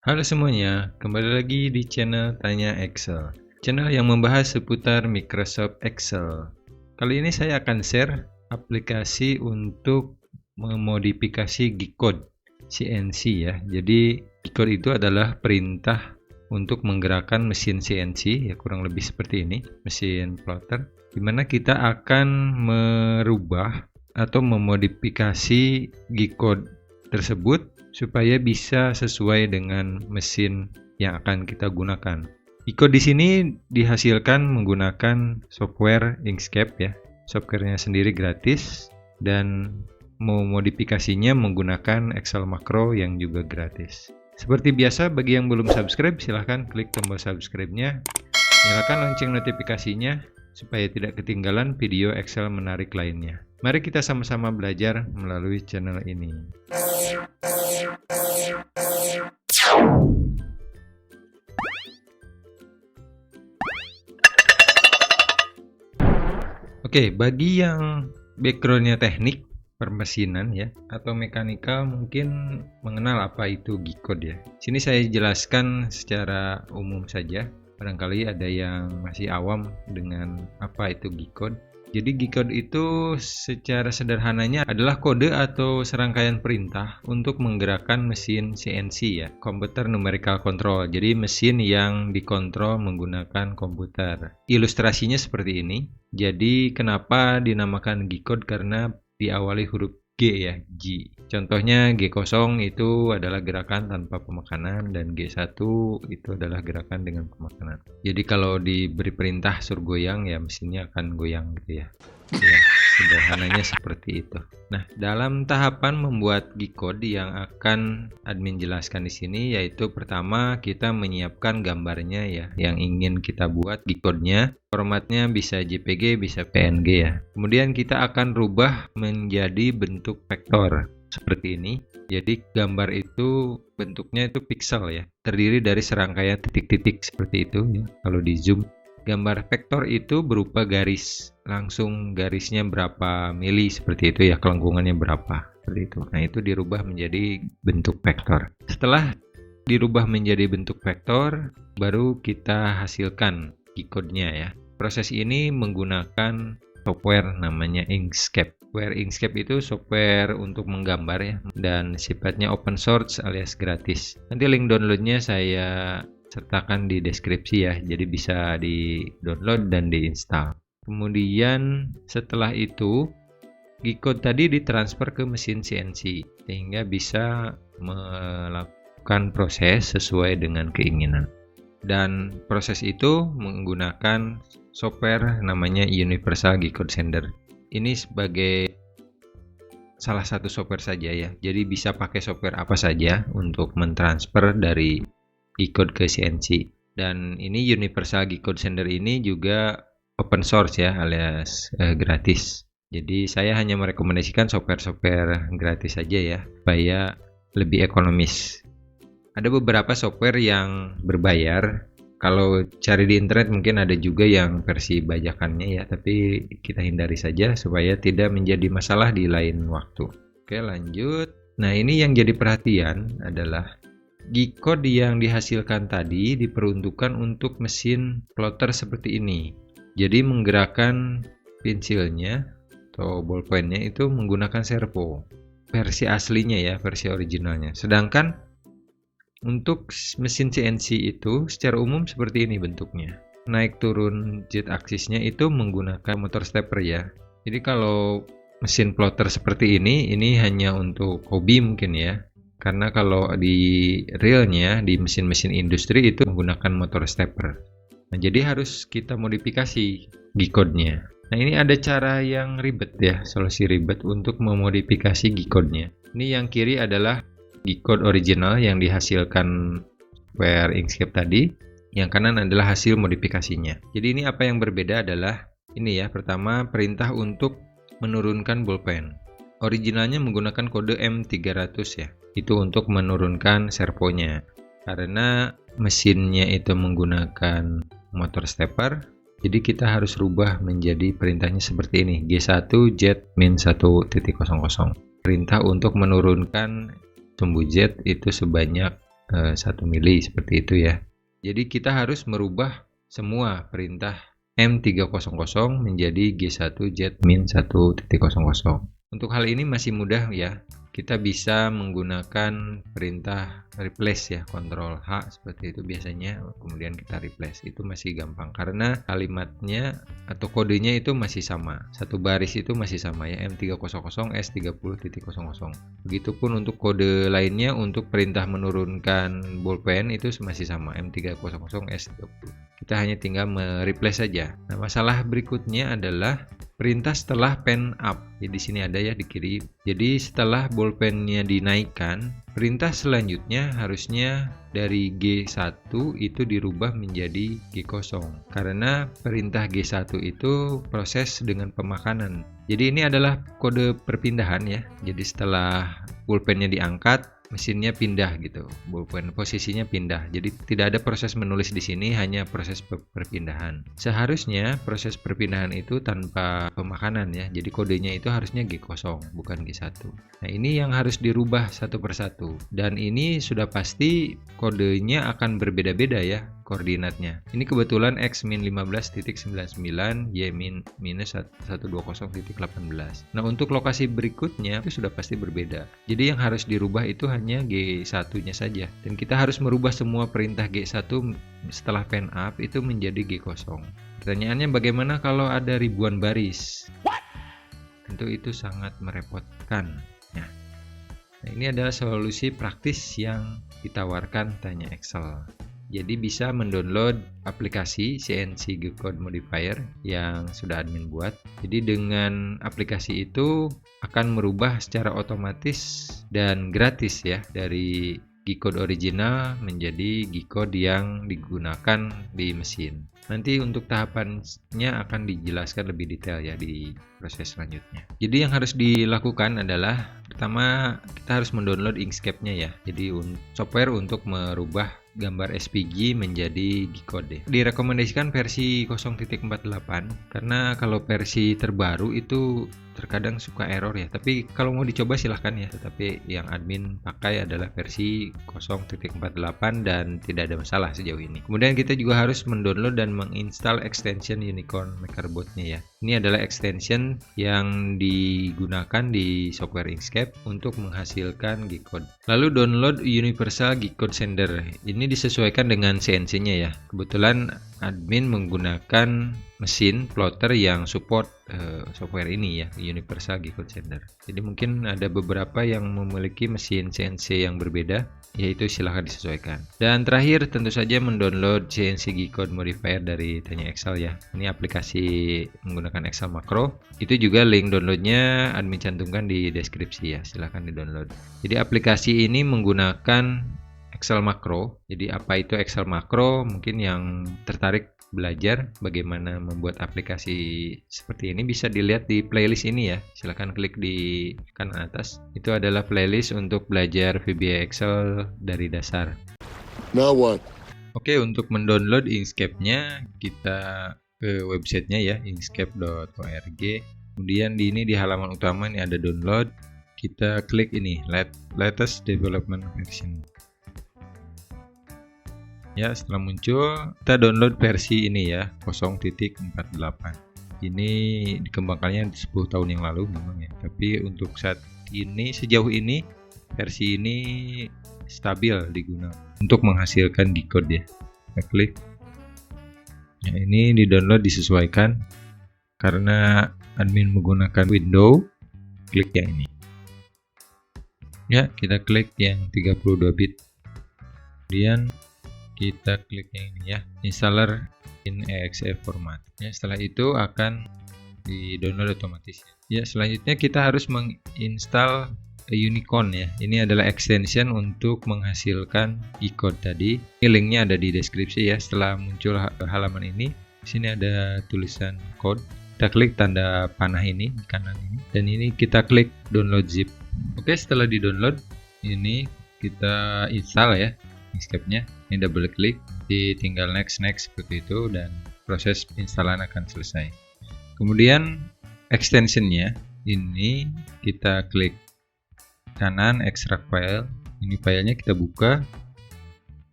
Halo semuanya, kembali lagi di channel Tanya Excel, channel yang membahas seputar Microsoft Excel. Kali ini saya akan share aplikasi untuk memodifikasi G-code CNC ya. Jadi G-code itu adalah perintah untuk menggerakkan mesin CNC ya, kurang lebih seperti ini, mesin plotter, di mana kita akan merubah atau memodifikasi G-code tersebut supaya bisa sesuai dengan mesin yang akan kita gunakan. G-code di sini dihasilkan menggunakan software Inkscape ya. Softwarenya sendiri gratis dan memodifikasinya menggunakan Excel Makro yang juga gratis. Seperti biasa, bagi yang belum subscribe silahkan klik tombol subscribe-nya, nyalakan lonceng notifikasinya supaya tidak ketinggalan video Excel menarik lainnya. Mari kita sama-sama belajar melalui channel ini. Oke, bagi yang backgroundnya teknik permesinan ya atau mekanikal mungkin mengenal apa itu G-code ya. Sini saya jelaskan secara umum saja. Barangkali ada yang masih awam dengan apa itu G-code. Jadi G-code itu secara sederhananya adalah kode atau serangkaian perintah untuk menggerakkan mesin CNC ya, Computer Numerical Control. Jadi mesin yang dikontrol menggunakan komputer. Ilustrasinya seperti ini. Jadi kenapa dinamakan G-code? Karena diawali huruf G ya, G. Contohnya G0 itu adalah gerakan tanpa pemakanan dan G1 itu adalah gerakan dengan pemakanan. Jadi kalau diberi perintah suruh goyang ya mesinnya akan goyang gitu ya. Ya, sederhananya seperti itu. Nah, dalam tahapan membuat G-code yang akan admin jelaskan di sini yaitu pertama kita menyiapkan gambarnya ya yang ingin kita buat G-code-nya. Formatnya bisa JPG, bisa PNG ya. Kemudian kita akan rubah menjadi bentuk vektor seperti ini. Jadi gambar itu bentuknya itu pixel ya, terdiri dari serangkaian titik-titik seperti itu ya. Kalau di zoom, gambar vektor itu berupa garis, langsung garisnya berapa mili seperti itu ya, kelengkungannya berapa seperti itu. Nah, itu dirubah menjadi bentuk vektor. Setelah dirubah menjadi bentuk vektor, baru kita hasilkan G-code-nya ya. Proses ini menggunakan software namanya Inkscape. Software Inkscape itu software untuk menggambar ya, dan sifatnya open source alias gratis. Nanti link downloadnya saya sertakan di deskripsi ya, jadi bisa di-download dan diinstal. Kemudian setelah itu G-code tadi ditransfer ke mesin CNC sehingga bisa melakukan proses sesuai dengan keinginan. Dan proses itu menggunakan software namanya Universal G-code Sender. Ini sebagai salah satu software saja ya. Jadi bisa pakai software apa saja untuk mentransfer dari G-code ke CNC. Dan ini Universal G-code Sender ini juga open source ya alias gratis. Jadi saya hanya merekomendasikan software-software gratis saja ya supaya lebih ekonomis. Ada beberapa software yang berbayar. Kalau cari di internet mungkin ada juga yang versi bajakannya ya, tapi kita hindari saja supaya tidak menjadi masalah di lain waktu. Oke, lanjut. Nah, ini yang jadi perhatian adalah G-code yang dihasilkan tadi diperuntukkan untuk mesin plotter seperti ini. Jadi menggerakkan pensilnya atau ballpointnya itu menggunakan servo. Versi aslinya ya, versi originalnya. Sedangkan untuk mesin CNC itu secara umum seperti ini bentuknya. Naik turun Z aksisnya itu menggunakan motor stepper ya. Jadi kalau mesin plotter seperti ini hanya untuk hobi mungkin ya. Karena kalau di realnya, di mesin-mesin industri itu menggunakan motor stepper. Nah, jadi harus kita modifikasi G-code-nya. Nah, ini ada cara yang ribet ya, solusi ribet untuk memodifikasi G-code-nya. Ini yang kiri adalah G-code original yang dihasilkan software Inkscape tadi. Yang kanan adalah hasil modifikasinya. Jadi ini apa yang berbeda adalah ini ya. Pertama, perintah untuk menurunkan ballpoint. Originalnya menggunakan kode M300 ya. Itu untuk menurunkan servonya. Karena mesinnya itu menggunakan motor stepper, jadi kita harus rubah menjadi perintahnya seperti ini. G1 Z-1.00. Perintah untuk menurunkan sumbu Z itu sebanyak 1 mili seperti itu ya. Jadi kita harus merubah semua perintah M300 menjadi G1Z-1.00. Untuk hal ini masih mudah ya. Kita bisa menggunakan perintah replace ya, Ctrl H seperti itu biasanya, kemudian kita replace. Itu masih gampang karena kalimatnya atau kodenya itu masih sama. Satu baris itu masih sama ya, M300S30.00. Begitupun untuk kode lainnya, untuk perintah menurunkan bolpen itu masih sama, M300S30. Kita hanya tinggal mereplace saja. Nah, masalah berikutnya adalah perintah setelah pen up. Jadi di sini ada ya di kiri. Jadi setelah bolpennya dinaikkan, perintah selanjutnya harusnya dari G1 itu dirubah menjadi G0. Karena perintah G1 itu proses dengan pemakanan. Jadi ini adalah kode perpindahan ya. Jadi setelah bolpennya diangkat, mesinnya pindah gitu, bolpen posisinya pindah. Jadi tidak ada proses menulis di sini, hanya proses perpindahan. Seharusnya proses perpindahan itu tanpa pemakanan ya. Jadi kodenya itu harusnya G0 bukan G1. Nah, ini yang harus dirubah satu persatu. Dan ini sudah pasti kodenya akan berbeda-beda ya koordinatnya. Ini kebetulan X-15.99, Y-120.18. Nah, untuk lokasi berikutnya itu sudah pasti berbeda. Jadi yang harus dirubah itu hanya G1-nya saja. Dan kita harus merubah semua perintah G1 setelah pen up itu menjadi G0. Pertanyaannya, bagaimana kalau ada ribuan baris? Tentu itu sangat merepotkan. Nah, ini adalah solusi praktis yang ditawarkan Tanya Excel. Jadi bisa mendownload aplikasi CNC G-Code Modifier yang sudah admin buat. Jadi dengan aplikasi itu akan merubah secara otomatis dan gratis ya dari G-Code original menjadi G-Code yang digunakan di mesin. Nanti untuk tahapannya akan dijelaskan lebih detail ya di proses selanjutnya. Jadi yang harus dilakukan adalah pertama kita harus mendownload Inkscape-nya ya. Jadi software untuk merubah gambar SPG menjadi G-Code. Direkomendasikan versi 0.48 karena kalau versi terbaru itu terkadang suka error ya. Tapi kalau mau dicoba silahkan ya. Tetapi yang admin pakai adalah versi 0.48 dan tidak ada masalah sejauh ini. Kemudian kita juga harus mendownload dan menginstal extension Unicorn MakerBot-nya ya. Ini adalah extension yang digunakan di software Inkscape untuk menghasilkan G-Code. Lalu download Universal G-Code Sender. Ini disesuaikan dengan CNC-nya ya. Kebetulan admin menggunakan mesin plotter yang support software ini ya, Universal G-Code Sender. Jadi mungkin ada beberapa yang memiliki mesin CNC yang berbeda, yaitu silahkan disesuaikan. Dan terakhir tentu saja mendownload CNC G-Code Modifier dari Tanya Excel ya. Ini aplikasi menggunakan Excel makro. Itu juga link downloadnya admin cantumkan di deskripsi ya, silahkan di download. Jadi aplikasi ini menggunakan Excel makro. Jadi apa itu Excel makro? Mungkin yang tertarik belajar bagaimana membuat aplikasi seperti ini bisa dilihat di playlist ini ya. Silahkan klik di kanan atas. Itu adalah playlist untuk belajar VBA Excel dari dasar. Now what? Oke, untuk mendownload Inkscape-nya kita ke websitenya ya, inkscape.org. Kemudian di halaman utama ini ada download. Kita klik ini latest development version. Ya, setelah muncul kita download versi ini ya, 0.48. Ini dikembangkannya 10 tahun yang lalu memang ya. Tapi untuk saat ini, sejauh ini versi ini stabil digunakan untuk menghasilkan G-Code ya. Kita klik. Nah, ini di-download disesuaikan karena admin menggunakan Windows, klik yang ini. Ya, kita klik yang 32 bit. Kemudian kita klik yang ini ya, installer in exe format. Ya, setelah itu akan di-download otomatis. Ya, selanjutnya kita harus menginstal Unicorn ya. Ini adalah extension untuk menghasilkan G-Code tadi. Ini linknya ada di deskripsi ya. Setelah muncul halaman ini, di sini ada tulisan code. Kita klik tanda panah ini di kanan ini, dan ini kita klik download zip. Oke, setelah di-download ini kita install ya Inkscape-nya. Ini double klik, tinggal next seperti itu, dan proses instalan akan selesai. Kemudian extensionnya ini kita klik kanan extract file. Ini filenya kita buka,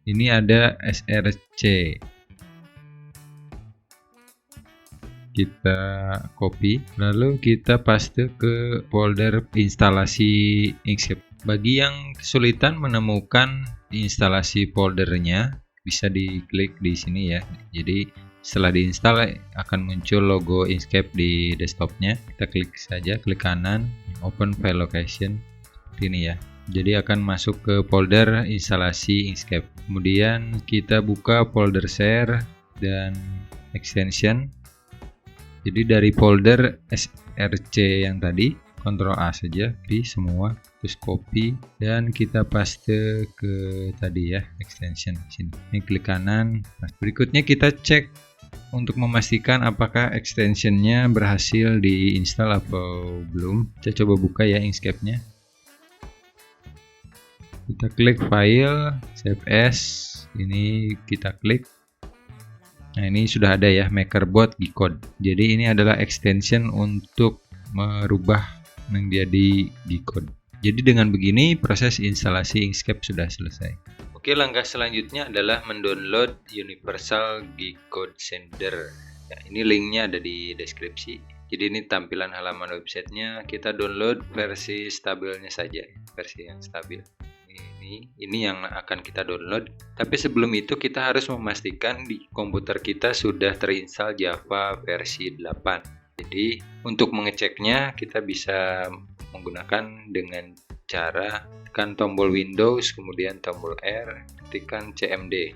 Ini ada src. Kita copy, lalu kita paste ke folder instalasi Inkscape. Bagi yang kesulitan menemukan instalasi foldernya, bisa diklik di sini ya. Jadi setelah diinstal akan muncul logo Inkscape di desktopnya. Kita klik saja, klik kanan, open file location, seperti ini ya. Jadi akan masuk ke folder instalasi Inkscape. Kemudian kita buka folder share dan extension. Jadi dari folder src yang tadi, Ctrl A saja, di semua, terus copy dan kita paste ke tadi ya, extension sini. Ini klik kanan. Nah, berikutnya kita cek untuk memastikan apakah extensionnya berhasil diinstal atau belum. Kita coba buka ya Inkscape-nya. Kita klik file, save as, ini kita klik. Nah, ini sudah ada ya, MakerBot G-Code. Jadi ini adalah extension untuk merubah menjadi G-Code. Jadi dengan begini proses instalasi Inkscape sudah selesai. Oke, langkah selanjutnya adalah mendownload Universal G-Code Sender. Ya, ini linknya ada di deskripsi. Jadi ini tampilan halaman websitenya. Kita download versi stabilnya saja, versi yang stabil. Ini yang akan kita download. Tapi sebelum itu kita harus memastikan di komputer kita sudah terinstall Java versi 8. Jadi untuk mengeceknya kita bisa menggunakan dengan cara tekan tombol Windows, kemudian tombol R, ketikkan cmd.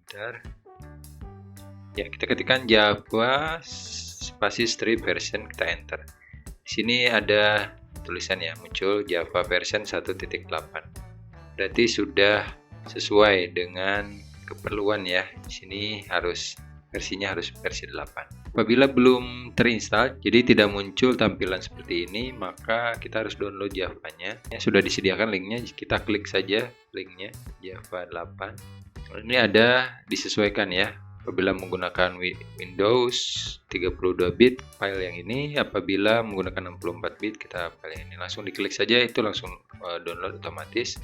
Bentar. Ya, kita ketikkan Java spasi strip version, kita enter. Di sini ada tulisan ya, muncul Java version 1.8. Berarti sudah sesuai dengan keperluan ya. Di sini versinya harus versi 8. Apabila belum terinstall, jadi tidak muncul tampilan seperti ini, maka kita harus download Java-nya. Sudah disediakan linknya, kita klik saja linknya Java 8. Ini ada disesuaikan ya. Apabila menggunakan Windows 32 bit file yang ini, apabila menggunakan 64 bit kita file yang ini. Langsung diklik saja, itu langsung download otomatis.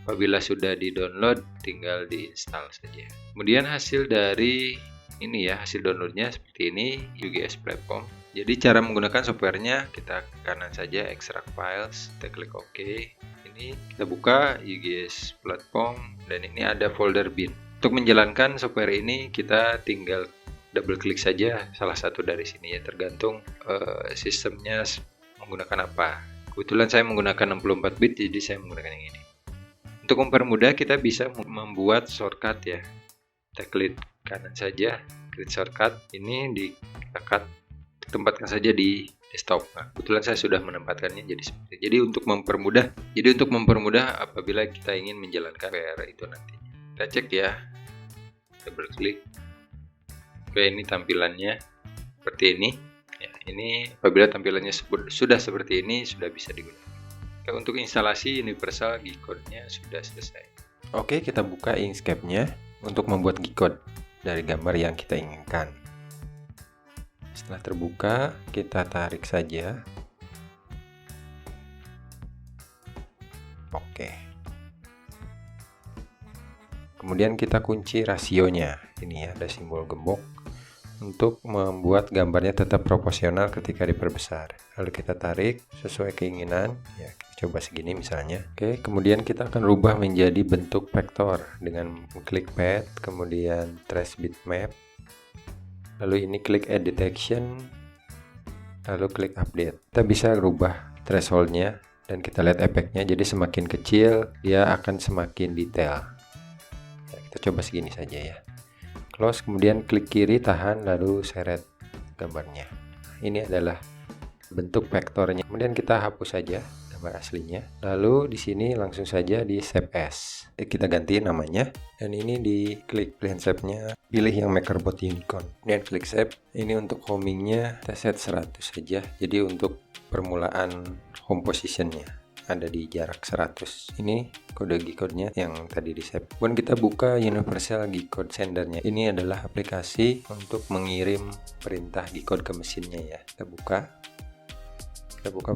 Apabila sudah di-download, tinggal diinstal saja. Kemudian hasil dari ini ya, hasil downloadnya seperti ini, UGS Platform. Jadi cara menggunakan softwarenya, kita ke kanan saja, extract files, kita klik OK. Ini kita buka UGS Platform, dan ini ada folder bin. Untuk menjalankan software ini, kita tinggal double klik saja salah satu dari sini ya, tergantung sistemnya menggunakan apa. Kebetulan saya menggunakan 64 bit, jadi saya menggunakan yang ini. Untuk mempermudah, kita bisa membuat shortcut ya. Kita klik kanan saja, klik shortcut. Ini ditempatkan saja di desktop. Nah, kebetulan saya sudah menempatkannya jadi seperti itu. Jadi untuk mempermudah apabila kita ingin menjalankan PR itu nanti. Kita cek ya. Double klik. Oke, ini tampilannya seperti ini. Ya, ini apabila tampilannya sudah seperti ini, sudah bisa digunakan. Untuk instalasi Universal G-Code-nya sudah selesai. Oke, kita buka Inkscape-nya untuk membuat G-Code dari gambar yang kita inginkan. Setelah terbuka, kita tarik saja. Oke. Kemudian kita kunci rasionya. Ini ya, ada simbol gembok untuk membuat gambarnya tetap proporsional ketika diperbesar. Lalu kita tarik sesuai keinginan ya, kita coba segini misalnya. Oke, kemudian kita akan rubah menjadi bentuk vektor dengan klik pad, kemudian trace bitmap, lalu ini klik add detection, lalu klik update. Kita bisa rubah thresholdnya dan kita lihat efeknya. Jadi semakin kecil dia akan semakin detail ya, kita coba segini saja ya. Close, kemudian klik kiri, tahan, lalu seret gambarnya. Ini adalah bentuk vektornya. Kemudian kita hapus saja gambar aslinya. Lalu di sini langsung saja di save as. Kita ganti namanya. Dan ini di klik landscape-nya, pilih yang MakerBot Unicorn. Kemudian klik save. Ini untuk homingnya kita set 100 saja. Jadi untuk permulaan home positionnya ada di jarak 100. Ini kode G-Code-nya yang tadi di save. Kemudian kita buka Universal G-Code Sender-nya. Ini adalah aplikasi untuk mengirim perintah G-Code ke mesinnya ya. Kita buka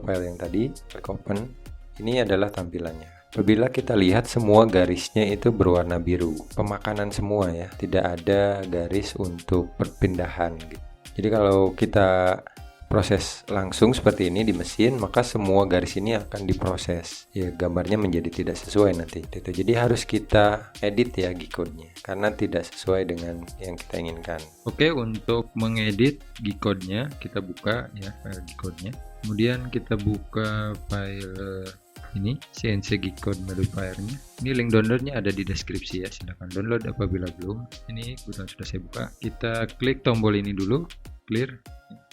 file yang tadi, klik open. Ini adalah tampilannya. Apabila kita lihat semua garisnya itu berwarna biru, pemakanan semua ya, tidak ada garis untuk perpindahan gitu. Jadi kalau kita proses langsung seperti ini di mesin, maka semua garis ini akan diproses. Ya, gambarnya menjadi tidak sesuai nanti. Jadi harus kita edit ya G-code-nya karena tidak sesuai dengan yang kita inginkan. Oke, untuk mengedit G-code-nya kita buka ya file G-code-nya. Kemudian kita buka file ini CNC G-code modifier-nya. Ini link downloadnya ada di deskripsi ya, silahkan download apabila belum. Ini kebetulan sudah saya buka. Kita klik tombol ini dulu, clear.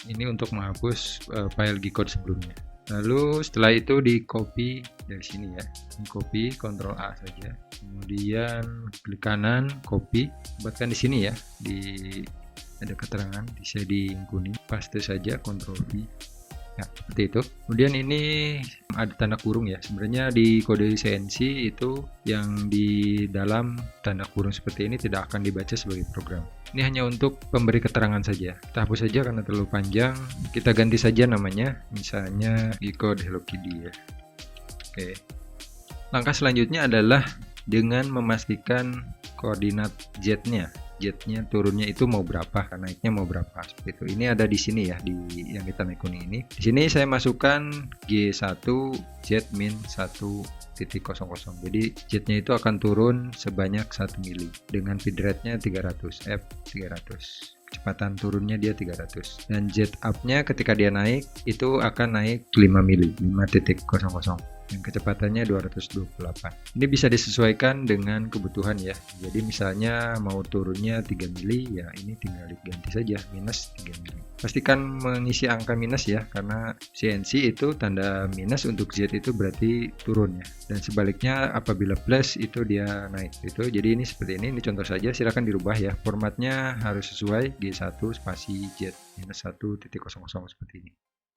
Ini untuk menghapus file G-code sebelumnya. Lalu setelah itu di copy dari sini ya, ini copy, Ctrl A saja. Kemudian klik kanan, copy, buatkan di sini ya, ada keterangan di shading kuning, paste saja, Ctrl V. Ya, seperti itu. Kemudian ini ada tanda kurung ya. Sebenarnya di kode CNC itu yang di dalam tanda kurung seperti ini tidak akan dibaca sebagai program. Ini hanya untuk pemberi keterangan saja. Kita hapus saja karena terlalu panjang. Kita ganti saja namanya, misalnya G-code Hello Kitty ya. Oke. Langkah selanjutnya adalah dengan memastikan koordinat Z-nya. Z-nya turunnya itu mau berapa, naiknya mau berapa, seperti itu. Ini ada di sini ya, di yang kita naik kuning ini. Di sini saya masukkan G1 Z min 1,00. Jadi Z-nya itu akan turun sebanyak 1 mili dengan feed rate-nya 300, F 300. Kecepatan turunnya dia 300. Dan Z up-nya ketika dia naik itu akan naik 5 mili, 5.00. Yang kecepatannya 228. Ini bisa disesuaikan dengan kebutuhan ya. Jadi misalnya mau turunnya 3 mili ya, ini tinggal diganti saja minus 3 mili. Pastikan mengisi angka minus ya, karena CNC itu tanda minus untuk Z itu berarti turun ya. Dan sebaliknya apabila plus itu dia naik gitu. Jadi ini seperti ini contoh saja, silakan dirubah ya. Formatnya harus sesuai G1 spasi Z minus 1.00 seperti ini.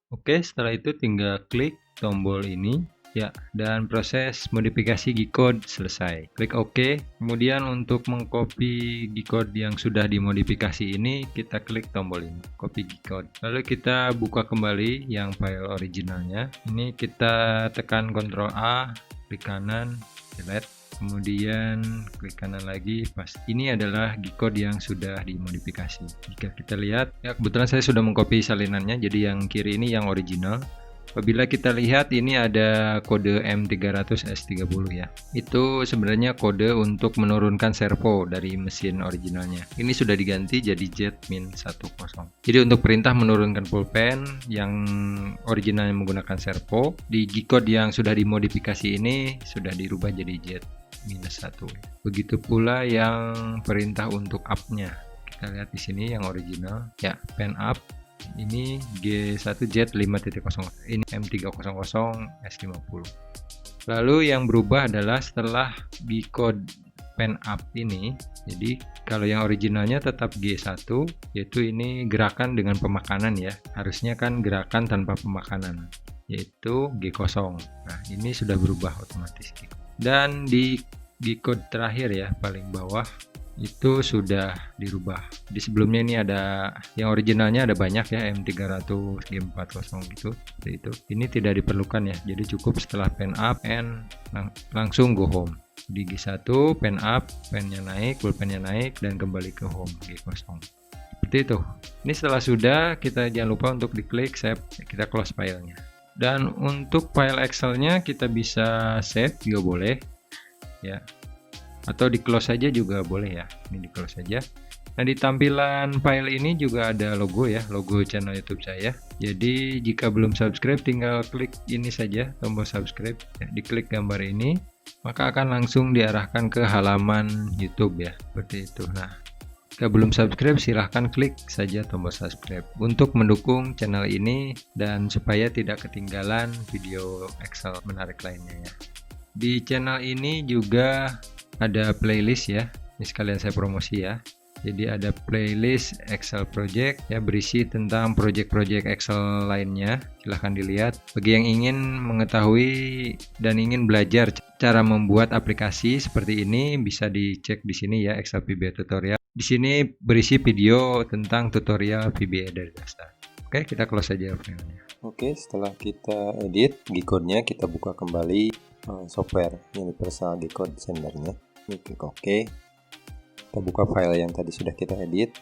Oke, setelah itu tinggal klik tombol ini. Ya, dan proses modifikasi G-code selesai. Klik OK. Kemudian untuk mengcopy G-code yang sudah dimodifikasi ini, kita klik tombol ini, copy G-code. Lalu kita buka kembali yang file originalnya. Ini kita tekan Ctrl A, klik kanan, delete. Kemudian klik kanan lagi, pas ini adalah G-code yang sudah dimodifikasi. Jika kita lihat, ya kebetulan saya sudah mengcopy salinannya, jadi yang kiri ini yang original. Apabila kita lihat ini ada kode M300S30 ya. Itu sebenarnya kode untuk menurunkan servo dari mesin originalnya. Ini sudah diganti jadi Z-10. Jadi untuk perintah menurunkan pulpen yang originalnya menggunakan servo, di G-code yang sudah dimodifikasi ini sudah dirubah jadi Z-1. Begitu pula yang perintah untuk up-nya. Kita lihat di sini yang original ya, pen up. Ini G1Z 5.0, ini M300S50. Lalu yang berubah adalah setelah G-code pen up ini, jadi kalau yang originalnya tetap G1, yaitu ini gerakan dengan pemakanan ya, harusnya kan gerakan tanpa pemakanan, yaitu G0. Nah ini sudah berubah otomatis. Dan di G-code terakhir ya, paling bawah, itu sudah dirubah. Di sebelumnya ini ada yang originalnya ada banyak ya, M300, G40 gitu, seperti itu. Ini tidak diperlukan ya, jadi cukup setelah pen up and langsung go home. Di G1 pen up, pennya naik, pulpennya naik, dan kembali ke home G0. Seperti itu. Ini setelah sudah, kita jangan lupa untuk diklik save, kita close filenya. Dan untuk file Excel-nya kita bisa save juga boleh ya, atau di close saja juga boleh ya. Ini di close saja. Nah di tampilan file ini juga ada logo ya, logo channel YouTube saya. Jadi jika belum subscribe tinggal klik ini saja, tombol subscribe ya, diklik gambar ini, maka akan langsung diarahkan ke halaman YouTube ya, seperti itu. Nah jika belum subscribe silahkan klik saja tombol subscribe untuk mendukung channel ini dan supaya tidak ketinggalan video Excel menarik lainnya ya. Di channel ini juga ada playlist ya, ini sekalian saya promosi ya. Jadi ada playlist Excel project ya, berisi tentang project-project Excel lainnya, silahkan dilihat. Bagi yang ingin mengetahui dan ingin belajar cara membuat aplikasi seperti ini, bisa dicek di sini ya, Excel VBA tutorial. Di sini berisi video tentang tutorial VBA dari dasar. Oke, kita close saja filenya. Oke, setelah kita edit G-code-nya, kita buka kembali software Universal G-Code Sendernya. Ini klik OK. Kita buka file yang tadi sudah kita edit.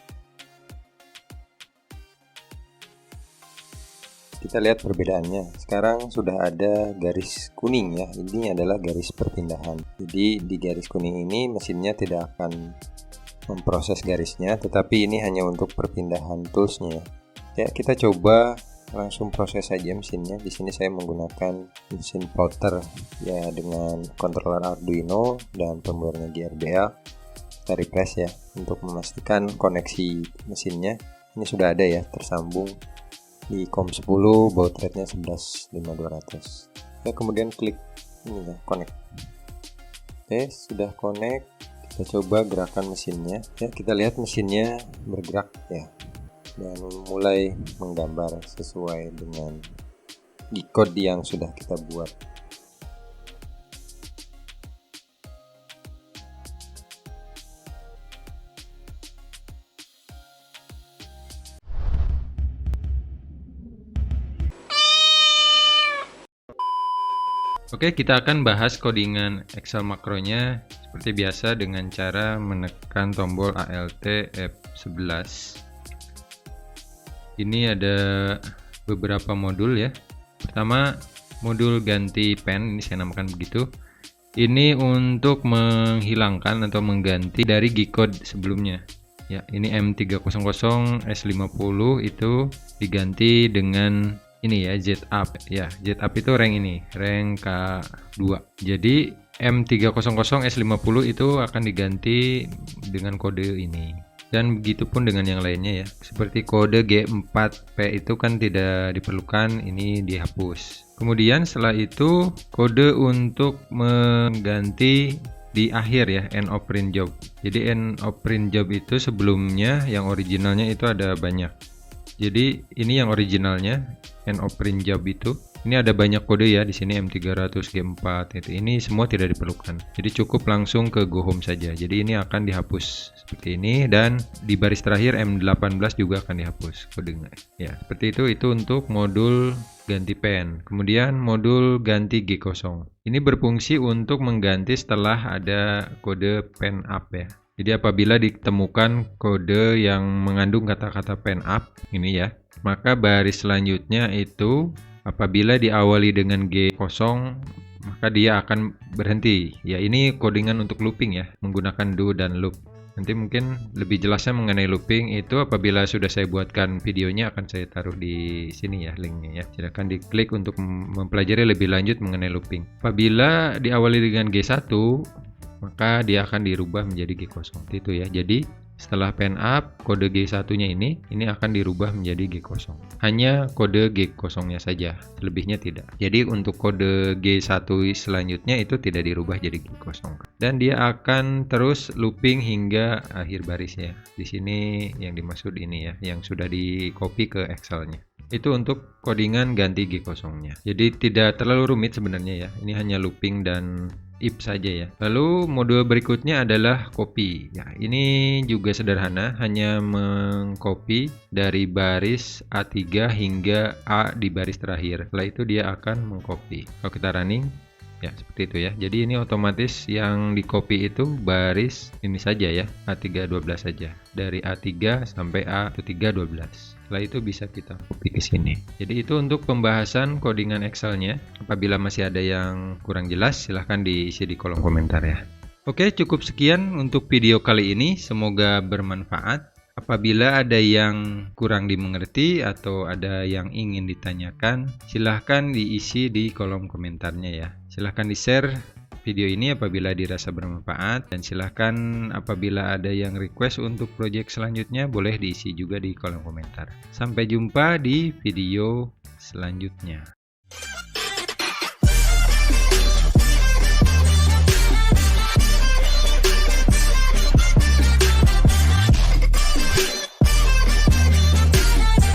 Kita lihat perbedaannya. Sekarang sudah ada garis kuning ya. Ini adalah garis perpindahan. Jadi di garis kuning ini mesinnya tidak akan memproses garisnya, tetapi ini hanya untuk perpindahan toolsnya. Ya, kita coba langsung proses saja mesinnya. Di sini saya menggunakan mesin plotter ya dengan controller Arduino dan firmware-nya GRBL. Kita refresh ya untuk memastikan koneksi mesinnya. Ini sudah ada ya, tersambung di COM10, baud rate-nya 11.5200. Ya, kemudian klik ini ya, connect. Oke, sudah connect. Kita coba gerakan mesinnya. Ya, kita lihat mesinnya bergerak ya. Dan mulai menggambar sesuai dengan G-code yang sudah kita buat. Oke, kita akan bahas codingan Excel makronya seperti biasa dengan cara menekan tombol Alt F11. Ini ada beberapa modul ya. Pertama, modul ganti pen, ini saya namakan begitu. Ini untuk menghilangkan atau mengganti dari G-code sebelumnya. Ya, ini M300 S50 itu diganti dengan ini ya, Z-Up ya. Z-Up itu rank ini, rank K2. Jadi M300 S50 itu akan diganti dengan kode ini. Dan begitupun dengan yang lainnya ya. Seperti kode G4P itu kan tidak diperlukan, ini dihapus. Kemudian setelah itu kode untuk mengganti di akhir ya, end of print job. Jadi end of print job itu sebelumnya yang originalnya itu ada banyak. Jadi ini yang originalnya, end of print job itu. Ini ada banyak kode ya di sini M300 G4 itu. Ini semua tidak diperlukan. Jadi cukup langsung ke go home saja. Jadi ini akan dihapus seperti ini, dan di baris terakhir M18 juga akan dihapus kodenya. Ya, seperti itu. Itu untuk modul ganti pen. Kemudian modul ganti G0. Ini berfungsi untuk mengganti setelah ada kode pen up ya. Jadi apabila ditemukan kode yang mengandung kata-kata pen up ini ya, maka baris selanjutnya itu apabila diawali dengan G0 maka dia akan berhenti. Ya, ini codingan untuk looping ya, menggunakan do dan loop. Nanti mungkin lebih jelasnya mengenai looping itu apabila sudah saya buatkan videonya, akan saya taruh di sini ya linknya ya. Silakan diklik untuk mempelajari lebih lanjut mengenai looping. Apabila diawali dengan G1 maka dia akan dirubah menjadi G0 itu ya. Jadi setelah pen up, kode G1-nya ini akan dirubah menjadi G0. Hanya kode G0-nya saja, lebihnya tidak. Jadi untuk kode G1 selanjutnya itu tidak dirubah jadi G0. Dan dia akan terus looping hingga akhir barisnya. Di sini yang dimaksud ini ya, yang sudah di copy ke Excel-nya. Itu untuk codingan ganti G0-nya. Jadi tidak terlalu rumit sebenarnya ya. Ini hanya looping dan if saja ya. Lalu modul berikutnya adalah copy. Ya, ini juga sederhana, hanya mengcopy dari baris A3 hingga A di baris terakhir. Setelah itu dia akan mengcopy. Kalau kita running ya seperti itu ya. Jadi ini otomatis yang di copy itu baris ini saja ya, A312 saja. Dari A3 sampai A312. Setelah itu bisa kita copy ke sini. Jadi itu untuk pembahasan codingan Excel-nya. Apabila masih ada yang kurang jelas, silahkan diisi di kolom komentar ya. Oke, cukup sekian untuk video kali ini. Semoga bermanfaat. Apabila ada yang kurang dimengerti atau ada yang ingin ditanyakan, silahkan diisi di kolom komentarnya ya. Silahkan di-share video ini apabila dirasa bermanfaat, dan silahkan apabila ada yang request untuk project selanjutnya boleh diisi juga di kolom komentar. Sampai jumpa di video selanjutnya.